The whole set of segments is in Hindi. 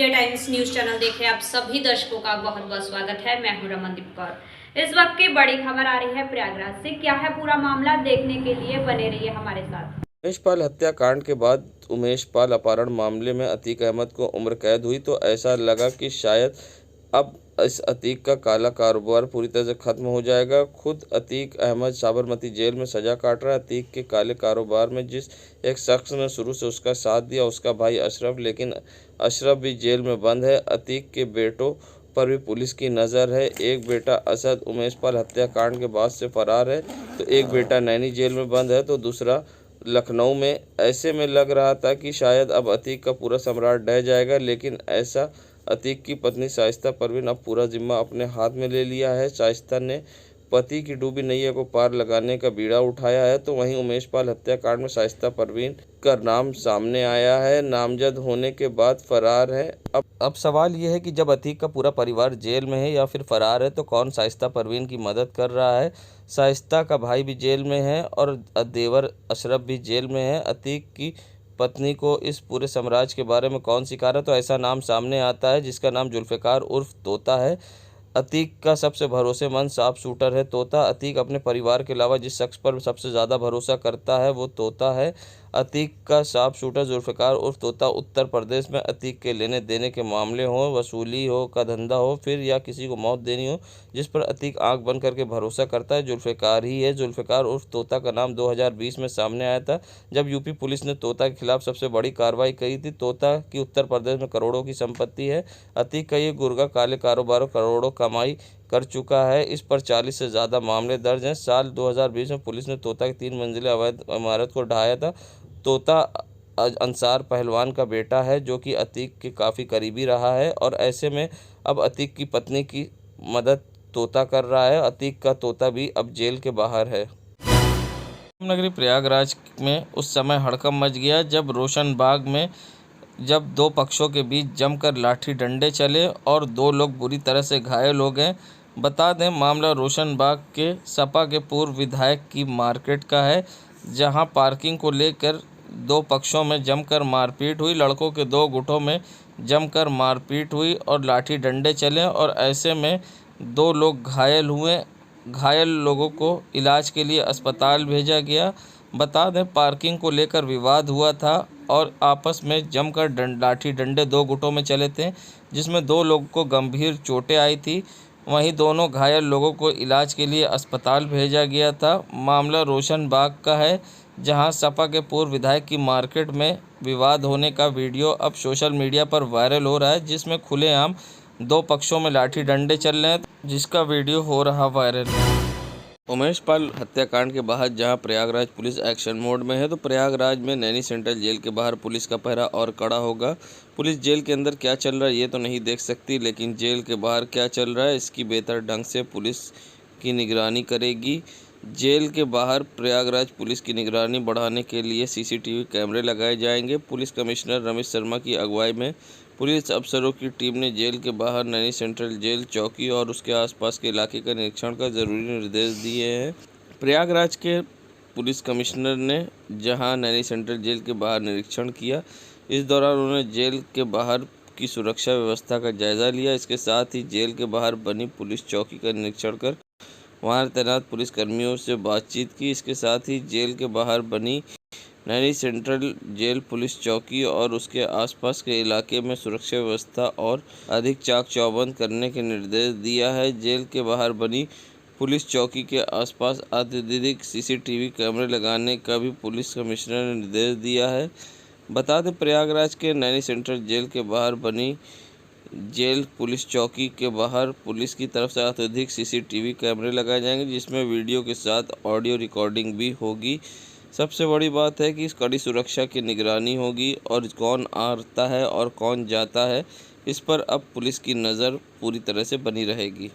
इंडिया टाइम्स न्यूज चैनल देखे आप सभी दर्शकों का बहुत बहुत स्वागत है। मैं हूं रमनदीप कौर। इस वक्त की बड़ी खबर आ रही है प्रयागराज से। क्या है पूरा मामला, देखने के लिए बने रहिए हमारे साथ। उमेश पाल हत्याकांड के बाद उमेश पाल अपहरण मामले में अतीक अहमद को उम्र कैद हुई तो ऐसा लगा कि शायद अब इस अतीक का काला कारोबार पूरी तरह से खत्म हो जाएगा। खुद अतीक अहमद साबरमती जेल में सजा काट रहा है। अतीक के काले कारोबार में जिस एक शख्स ने शुरू से उसका साथ दिया, उसका भाई अशरफ, लेकिन अशरफ भी जेल में बंद है। अतीक के बेटों पर भी पुलिस की नज़र है। एक बेटा असद उमेश पाल हत्याकांड के बाद से फरार है, तो एक बेटा नैनी जेल में बंद है, तो दूसरा लखनऊ में। ऐसे में लग रहा था कि शायद अब अतीक का पूरा सम्राट ढह जाएगा, लेकिन ऐसा अतीक की पत्नी शाइस्ता परवीन अब पूरा जिम्मा अपने हाथ में ले लिया है। शाइस्ता ने पति की डूबी नैया को पार लगाने का बीड़ा उठाया है, तो वहीं उमेश पाल हत्याकांड में शाइस्ता परवीन का नाम सामने आया है। नामजद होने के बाद फरार है। अब सवाल यह है कि जब अतीक का पूरा परिवार जेल में है या फिर फरार है, तो कौन शाइस्ता परवीन की मदद कर रहा है। शाइस्ता का भाई भी जेल में है और देवर अशरफ भी जेल में है। अतीक की पत्नी को इस पूरे साम्राज्य के बारे में कौन सिखा रहा है, तो ऐसा नाम सामने आता है जिसका नाम जुल्फ़िकार उर्फ तोता है। अतीक का सबसे भरोसेमंद साफ शूटर है तोता। अतीक अपने परिवार के अलावा जिस शख्स पर सबसे ज़्यादा भरोसा करता है वो तोता है। अतीक का साफ शूटर जुल्फ़िकार उर्फ तोता उत्तर प्रदेश में अतीक के लेने देने के मामले हो, वसूली हो का धंधा हो, फिर या किसी को मौत देनी हो, जिस पर अतीक आंख बंद करके भरोसा करता है, जुल्फ़िकार ही है। जुल्फ़िकार उर्फ तोता का नाम 2020 में सामने आया था, जब यूपी पुलिस ने तोता के खिलाफ सबसे बड़ी कार्रवाई करी थी। तोता की उत्तर प्रदेश में करोड़ों की संपत्ति है। अतीक का ये गुर्गा काले कारोबारों करोड़ों कमाई कर चुका है। इस पर 40 से ज़्यादा मामले दर्ज हैं। साल 2020 में पुलिस ने तोता की 3 मंजिला अवैध इमारत को ढहाया था। तोता अंसार पहलवान का बेटा है, जो कि अतीक के काफ़ी करीबी रहा है, और ऐसे में अब अतीक की पत्नी की मदद तोता कर रहा है। अतीक का तोता भी अब जेल के बाहर है। नगरी प्रयागराज में उस समय हड़कंप मच गया जब दो पक्षों के बीच जमकर लाठी डंडे चले और 2 लोग बुरी तरह से घायल हो गए। बता दें, मामला रोशनबाग के सपा के पूर्व विधायक की मार्केट का है, जहां पार्किंग को लेकर 2 पक्षों में जमकर मारपीट हुई। लड़कों के 2 गुटों में जमकर मारपीट हुई और लाठी डंडे चले और ऐसे में 2 लोग घायल हुए। घायल लोगों को इलाज के लिए अस्पताल भेजा गया। बता दें, पार्किंग को लेकर विवाद हुआ था और आपस में जमकर लाठी डंडे 2 गुटों में चले थे, जिसमें 2 लोगों को गंभीर चोटें आई थी। वहीं दोनों घायल लोगों को इलाज के लिए अस्पताल भेजा गया था। मामला रोशनबाग का है, जहां सपा के पूर्व विधायक की मार्केट में विवाद होने का वीडियो अब सोशल मीडिया पर वायरल हो रहा है, जिसमें खुलेआम 2 पक्षों में लाठी डंडे चल रहे हैं, जिसका वीडियो हो रहा वायरल। उमेश पाल हत्याकांड के बाद जहां प्रयागराज पुलिस एक्शन मोड में है, तो प्रयागराज में नैनी सेंट्रल जेल के बाहर पुलिस का पहरा और कड़ा होगा। पुलिस जेल के अंदर क्या चल रहा है ये तो नहीं देख सकती, लेकिन जेल के बाहर क्या चल रहा है इसकी बेहतर ढंग से पुलिस की निगरानी करेगी। जेल के बाहर प्रयागराज पुलिस की निगरानी बढ़ाने के लिए सीसीटीवी कैमरे लगाए जाएंगे। पुलिस कमिश्नर रमेश शर्मा की अगुवाई में पुलिस अफसरों की टीम ने जेल के बाहर नैनी सेंट्रल जेल चौकी और उसके आसपास के इलाके का निरीक्षण का ज़रूरी निर्देश दिए हैं। प्रयागराज के पुलिस कमिश्नर ने जहां नैनी सेंट्रल जेल के बाहर निरीक्षण किया, इस दौरान उन्होंने जेल के बाहर की सुरक्षा व्यवस्था का जायज़ा लिया। इसके साथ ही जेल के बाहर बनी पुलिस चौकी का निरीक्षण कर वहां तैनात पुलिसकर्मियों से बातचीत की। इसके साथ ही जेल के बाहर बनी नैनी सेंट्रल जेल पुलिस चौकी और उसके आसपास के इलाके में सुरक्षा व्यवस्था और अधिक चाक चौबंद करने के निर्देश दिया है। जेल के बाहर बनी पुलिस चौकी के आसपास अत्यधिक सीसीटीवी कैमरे लगाने का भी पुलिस कमिश्नर ने निर्देश दिया है। बता दें, प्रयागराज के नैनी सेंट्रल जेल के बाहर बनी जेल पुलिस चौकी के बाहर पुलिस की तरफ से अत्यधिक सीसीटीवी कैमरे लगाए जाएंगे, जिसमें वीडियो के साथ ऑडियो रिकॉर्डिंग भी होगी। सबसे बड़ी बात है कि इस कड़ी सुरक्षा की निगरानी होगी और कौन आता है और कौन जाता है, इस पर अब पुलिस की नज़र पूरी तरह से बनी रहेगी।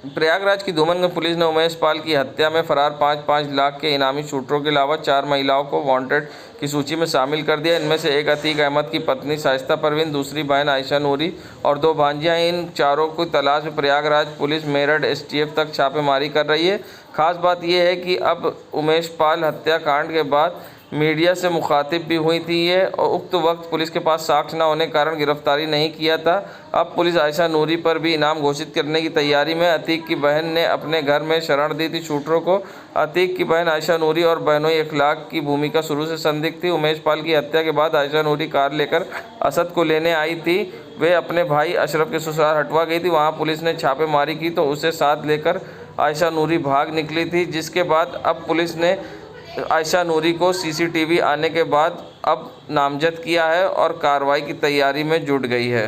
प्रयागराज की धूमनगंज पुलिस ने उमेश पाल की हत्या में फरार 5-5 लाख के इनामी शूटरों के अलावा 4 महिलाओं को वांटेड की सूची में शामिल कर दिया। इनमें से एक अतीक अहमद की पत्नी शाइस्ता परवीन, दूसरी बहन आयशा नूरी और 2 भांजियां। इन चारों की तलाश में प्रयागराज पुलिस मेरठ एसटीएफ तक छापेमारी कर रही है। खास बात यह है कि अब उमेश पाल हत्याकांड के बाद मीडिया से मुखातिब भी हुई थी ये, और उक्त वक्त पुलिस के पास साक्ष्य न होने के कारण गिरफ्तारी नहीं किया था। अब पुलिस आयशा नूरी पर भी इनाम घोषित करने की तैयारी में। अतीक की बहन ने अपने घर में शरण दी थी शूटरों को। अतीक की बहन आयशा नूरी और बहनोई अखलाक की भूमिका शुरू से संदिग्ध थी। उमेश पाल की हत्या के बाद आयशा नूरी कार लेकर असद को लेने आई थी। वे अपने भाई अशरफ के ससुराल हटवा गई थी। वहाँ पुलिस ने छापेमारी की तो उसे साथ लेकर आयशा नूरी भाग निकली थी, जिसके बाद अब पुलिस ने आयशा नूरी को सीसीटीवी आने के बाद अब नामजद किया है और कार्रवाई की तैयारी में जुट गई है।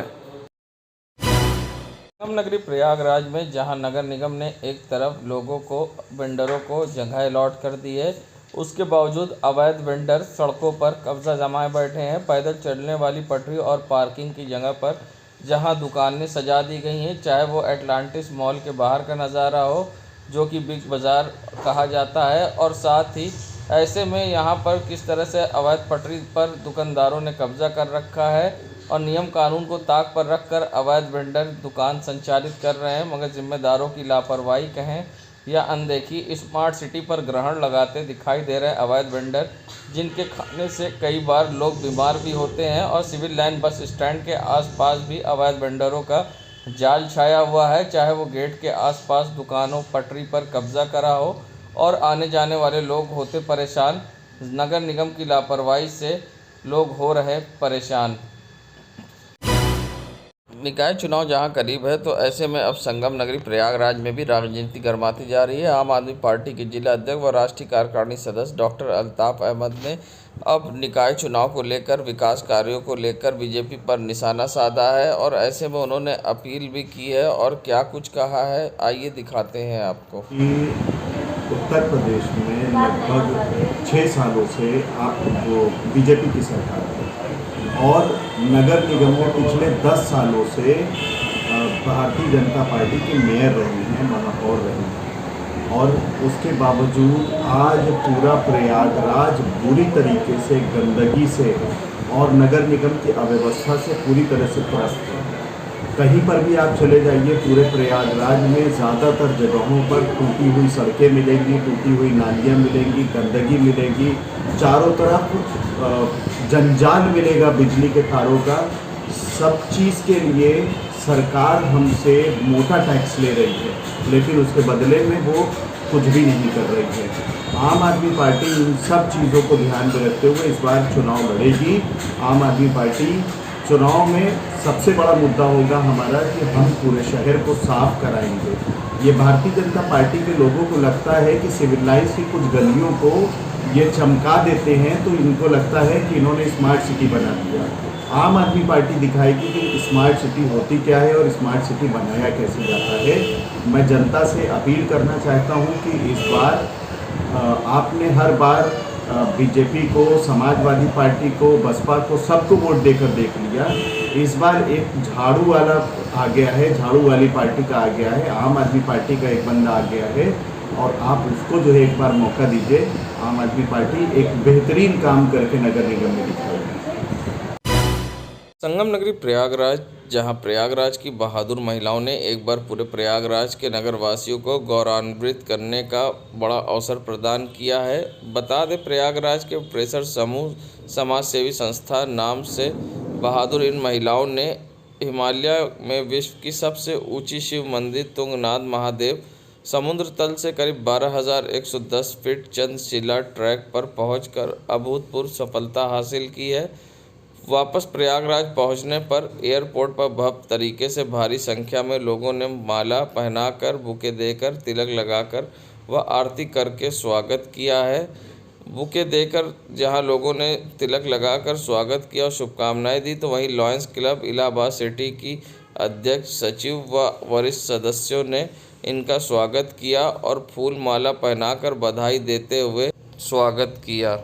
संगम नगरी प्रयागराज में जहां नगर निगम ने एक तरफ लोगों को, वेंडरों को जगह अलॉट कर दी है, उसके बावजूद अवैध वेंडर सड़कों पर कब्जा जमाए बैठे हैं। पैदल चलने वाली पटरी और पार्किंग की जगह पर जहां दुकानें सजा दी गई हैं, चाहे वो एटलांटिस मॉल के बाहर का नज़ारा हो जो कि बिग बाज़ार कहा जाता है, और साथ ही ऐसे में यहाँ पर किस तरह से अवैध पटरी पर दुकानदारों ने कब्जा कर रखा है और नियम कानून को ताक पर रखकर अवैध वेंडर दुकान संचालित कर रहे हैं, मगर जिम्मेदारों की लापरवाही कहें या अनदेखी स्मार्ट सिटी पर ग्रहण लगाते दिखाई दे रहे अवैध वेंडर, जिनके खाने से कई बार लोग बीमार भी होते हैं। और सिविल लाइन बस स्टैंड के आसपास भी अवैध वेंडरों का जाल छाया हुआ है, चाहे वो गेट के आसपास दुकानों पटरी पर कब्जा करा हो और आने जाने वाले लोग होते परेशान। नगर निगम की लापरवाही से लोग हो रहे परेशान। निकाय चुनाव जहां करीब है, तो ऐसे में अब संगम नगरी प्रयागराज में भी राजनीति गर्माती जा रही है। आम आदमी पार्टी के जिला अध्यक्ष व राष्ट्रीय कार्यकारिणी सदस्य डॉक्टर अल्ताफ अहमद ने अब निकाय चुनाव को लेकर, विकास कार्यों को लेकर बीजेपी पर निशाना साधा है, और ऐसे में उन्होंने अपील भी की है। और क्या कुछ कहा है, आइए दिखाते हैं आपको। उत्तर प्रदेश में लगभग 6 सालों से आप वो बीजेपी की सरकार है और नगर निगम में पिछले 10 सालों से भारतीय जनता पार्टी के मेयर रही हैं, महापौर रही हैं, और उसके बावजूद आज पूरा प्रयागराज बुरी तरीके से गंदगी से और नगर निगम की अव्यवस्था से पूरी तरह से त्रस्त है। कहीं पर भी आप चले जाइए, पूरे प्रयागराज में ज़्यादातर जगहों पर टूटी हुई सड़कें मिलेंगी, टूटी हुई नालियाँ मिलेंगी, गंदगी मिलेगी, चारों तरफ जंजाल मिलेगा बिजली के तारों का। सब चीज़ के लिए सरकार हमसे मोटा टैक्स ले रही है, लेकिन उसके बदले में वो कुछ भी नहीं कर रही है। आम आदमी पार्टी इन सब चीज़ों को ध्यान में रखते हुए इस बार चुनाव लड़ेगी। आम आदमी पार्टी चुनाव में सबसे बड़ा मुद्दा होगा हमारा कि हम पूरे शहर को साफ कराएंगे। ये भारतीय जनता पार्टी के लोगों को लगता है कि सिविल लाइन्स की कुछ गलियों को ये चमका देते हैं, तो इनको लगता है कि इन्होंने स्मार्ट सिटी बना दिया। आम आदमी पार्टी दिखाएगी कि स्मार्ट सिटी होती क्या है और स्मार्ट सिटी बनाया कैसे जाता है। मैं जनता से अपील करना चाहता हूँ कि इस बार आपने हर बार बीजेपी को, समाजवादी पार्टी को, बसपा को, सबको वोट देकर देख लिया। इस बार एक झाड़ू वाला आ गया है, झाड़ू वाली पार्टी का आ गया है, आम आदमी पार्टी का एक बंदा आ गया है, और आप उसको जो है एक बार मौका दीजिए। आम आदमी पार्टी एक बेहतरीन काम करके नगर निगम में दिखाएगी। संगम नगरी प्रयागराज, जहां प्रयागराज की बहादुर महिलाओं ने एक बार पूरे प्रयागराज के नगरवासियों को गौरवान्वित करने का बड़ा अवसर प्रदान किया है। बता दें, प्रयागराज के प्रेसर समूह समाज सेवी संस्था नाम से बहादुर इन महिलाओं ने हिमालय में विश्व की सबसे ऊंची शिव मंदिर तुंगनाथ महादेव समुद्र तल से करीब 12,110 फीट चंद्रशिला ट्रैक पर पहुंचकर अभूतपूर्व सफलता हासिल की है। वापस प्रयागराज पहुंचने पर एयरपोर्ट पर भव्य तरीके से भारी संख्या में लोगों ने माला पहनाकर, बुके देकर, तिलक लगाकर व आरती करके स्वागत किया है। बुके देकर जहां लोगों ने तिलक लगाकर स्वागत किया और शुभकामनाएं दी, तो वहीं लॉयंस क्लब इलाहाबाद सिटी की अध्यक्ष, सचिव व वरिष्ठ सदस्यों ने इनका स्वागत किया और फूल माला पहनाकर बधाई देते हुए स्वागत किया।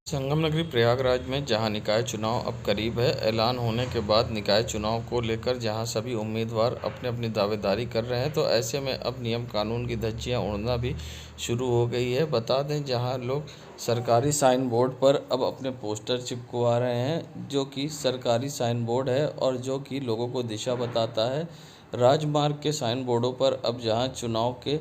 संगम नगरी प्रयागराज में जहां निकाय चुनाव अब करीब है, ऐलान होने के बाद निकाय चुनाव को लेकर जहां सभी उम्मीदवार अपनी अपनी दावेदारी कर रहे हैं, तो ऐसे में अब नियम कानून की धज्जियां उड़ना भी शुरू हो गई है। बता दें, जहां लोग सरकारी साइन बोर्ड पर अब अपने पोस्टर चिपकवा रहे हैं, जो कि सरकारी साइन बोर्ड है और जो कि लोगों को दिशा बताता है। राजमार्ग के साइन बोर्डों पर अब जहाँ चुनाव के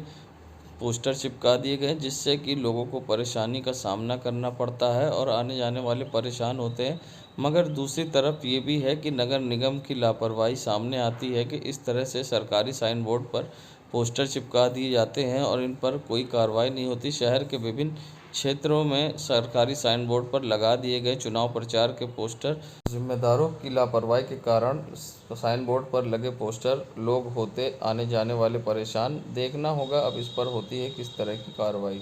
पोस्टर चिपका दिए गए, जिससे कि लोगों को परेशानी का सामना करना पड़ता है और आने जाने वाले परेशान होते हैं। मगर दूसरी तरफ ये भी है कि नगर निगम की लापरवाही सामने आती है कि इस तरह से सरकारी साइन बोर्ड पर पोस्टर चिपका दिए जाते हैं और इन पर कोई कार्रवाई नहीं होती। शहर के विभिन्न क्षेत्रों में सरकारी साइन बोर्ड पर लगा दिए गए चुनाव प्रचार के पोस्टर, जिम्मेदारों की लापरवाही के कारण साइन बोर्ड पर लगे पोस्टर लोग होते आने जाने वाले परेशान। देखना होगा अब इस पर होती है किस तरह की कार्रवाई।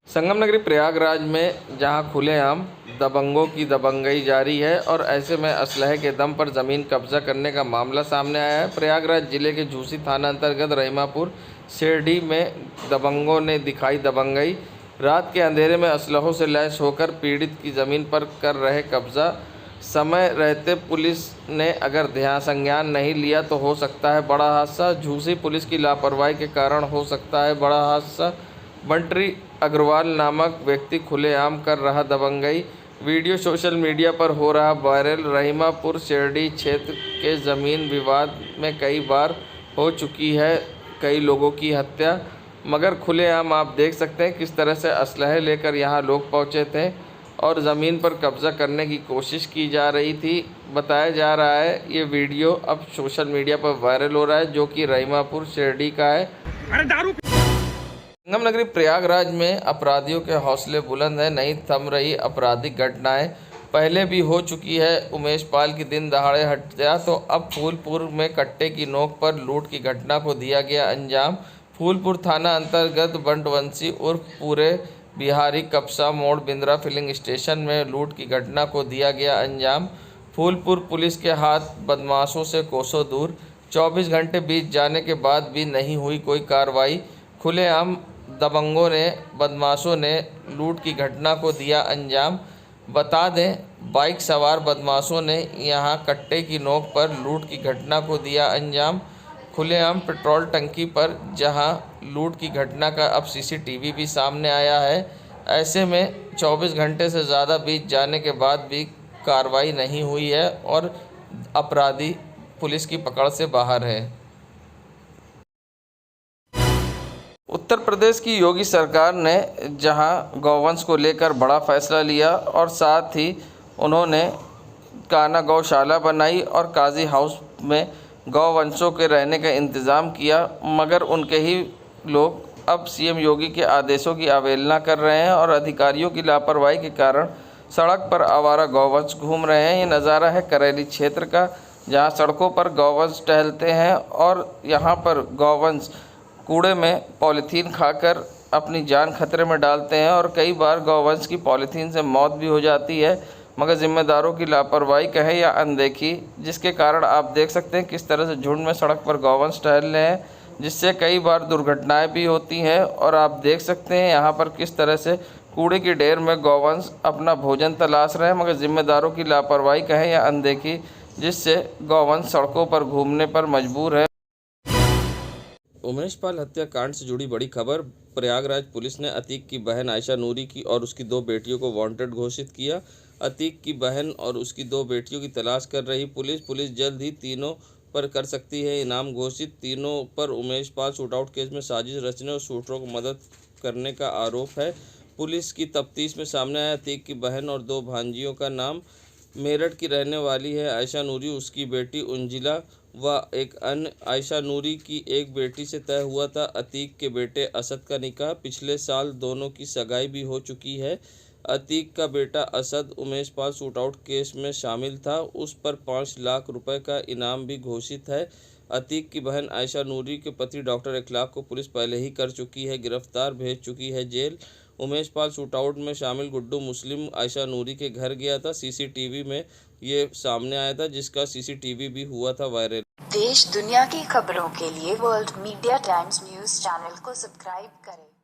संगम नगरी प्रयागराज में जहां खुलेआम दबंगों की दबंगई जारी है और ऐसे में असलहे के दम पर ज़मीन कब्जा करने का मामला सामने आया है। प्रयागराज जिले के झूसी थाना अंतर्गत रहीमापुर शेरडी में दबंगों ने दिखाई दबंगई। रात के अंधेरे में असलहों से लैस होकर पीड़ित की ज़मीन पर कर रहे कब्जा। समय रहते पुलिस ने अगर ध्यान संज्ञान नहीं लिया तो हो सकता है बड़ा हादसा। झूसी पुलिस की लापरवाही के कारण हो सकता है बड़ा हादसा। बंटरी अग्रवाल नामक व्यक्ति खुलेआम कर रहा दबंगई। वीडियो सोशल मीडिया पर हो रहा वायरल। रहीमापुर शेरडी क्षेत्र के ज़मीन विवाद में कई बार हो चुकी है कई लोगों की हत्या, मगर खुलेआम आप देख सकते हैं किस तरह से असलहे लेकर यहाँ लोग पहुँचे थे और ज़मीन पर कब्जा करने की कोशिश की जा रही थी। बताया जा रहा है ये वीडियो अब सोशल मीडिया पर वायरल हो रहा है, जो कि रहीमापुर शेरडी का है। संगम नगरी प्रयागराज में अपराधियों के हौसले बुलंद हैं, नहीं थम रही आपराधिक घटनाएं। पहले भी हो चुकी है उमेश पाल की दिन दहाड़े हत्या, तो अब फूलपुर में कट्टे की नोक पर लूट की घटना को दिया गया अंजाम। फूलपुर थाना अंतर्गत बंटवंशी उर्फ पूरे बिहारी कपसा मोड़ बिंद्रा फिलिंग स्टेशन में लूट की घटना को दिया गया अंजाम। फूलपुर पुलिस के हाथ बदमाशों से कोसों दूर। 24 घंटे बीत जाने के बाद भी नहीं हुई कोई कार्रवाई। खुलेआम दबंगों ने बदमाशों ने लूट की घटना को दिया अंजाम। बता दें बाइक सवार बदमाशों ने यहां कट्टे की नोक पर लूट की घटना को दिया अंजाम। खुलेआम पेट्रोल टंकी पर जहां लूट की घटना का अब सीसीटीवी भी सामने आया है। ऐसे में 24 घंटे से ज़्यादा बीत जाने के बाद भी कार्रवाई नहीं हुई है और अपराधी पुलिस की पकड़ से बाहर है। उत्तर प्रदेश की योगी सरकार ने जहां गौवंश को लेकर बड़ा फैसला लिया और साथ ही उन्होंने कान्हा गौशाला बनाई और काजी हाउस में गौवंशों के रहने का इंतज़ाम किया, मगर उनके ही लोग अब सीएम योगी के आदेशों की अवहेलना कर रहे हैं और अधिकारियों की लापरवाही के कारण सड़क पर आवारा गौवंश घूम रहे हैं। ये नज़ारा है करेली क्षेत्र का, जहां सड़कों पर गौवंश टहलते हैं और यहां पर गौवंश कूड़े में पॉलीथीन खाकर अपनी जान खतरे में डालते हैं और कई बार गौवंश की पॉलीथीन से मौत भी हो जाती है, मगर जिम्मेदारों की लापरवाही कहे या अनदेखी, जिसके कारण आप देख सकते हैं किस तरह से झुंड में सड़क पर गौवंश टहल रहे हैं, जिससे कई बार दुर्घटनाएं भी होती हैं। और आप देख सकते हैं यहाँ पर किस तरह से कूड़े के ढेर में गौवंश अपना भोजन तलाश रहे हैं, मगर जिम्मेदारों की लापरवाही कहे या अनदेखी, जिससे गौवंश सड़कों पर घूमने पर मजबूर है। उमेश पाल हत्याकांड से जुड़ी बड़ी खबर। प्रयागराज पुलिस ने अतीक की बहन आयशा नूरी की और उसकी 2 बेटियों को वांटेड घोषित किया। अतीक की बहन और उसकी 2 बेटियों की तलाश कर रही पुलिस जल्द ही तीनों पर कर सकती है इनाम घोषित। तीनों पर उमेश पाल शूटआउट केस में साजिश रचने और शूटरों को मदद करने का आरोप है। पुलिस की तफ्तीश में सामने आया अतीक की बहन और 2 भांजियों का नाम। मेरठ की रहने वाली है आयशा नूरी, उसकी बेटी उंजिला व एक अन्य आयशा नूरी की एक बेटी से तय हुआ था अतीक के बेटे असद का निकाह। पिछले साल दोनों की सगाई भी हो चुकी है। अतीक का बेटा असद उमेश पाल शूटआउट केस में शामिल था, उस पर 5 लाख रुपए का इनाम भी घोषित है। अतीक की बहन आयशा नूरी के पति डॉक्टर इखलाक को पुलिस पहले ही कर चुकी है गिरफ्तार, भेज चुकी है जेल। उमेश पाल शूटआउट में शामिल गुड्डू मुस्लिम आयशा नूरी के घर गया था। सीसीटीवी में ये सामने आया था, जिसका सीसीटीवी भी हुआ था वायरल। देश दुनिया की खबरों के लिए world media times news channel को सब्सक्राइब करें।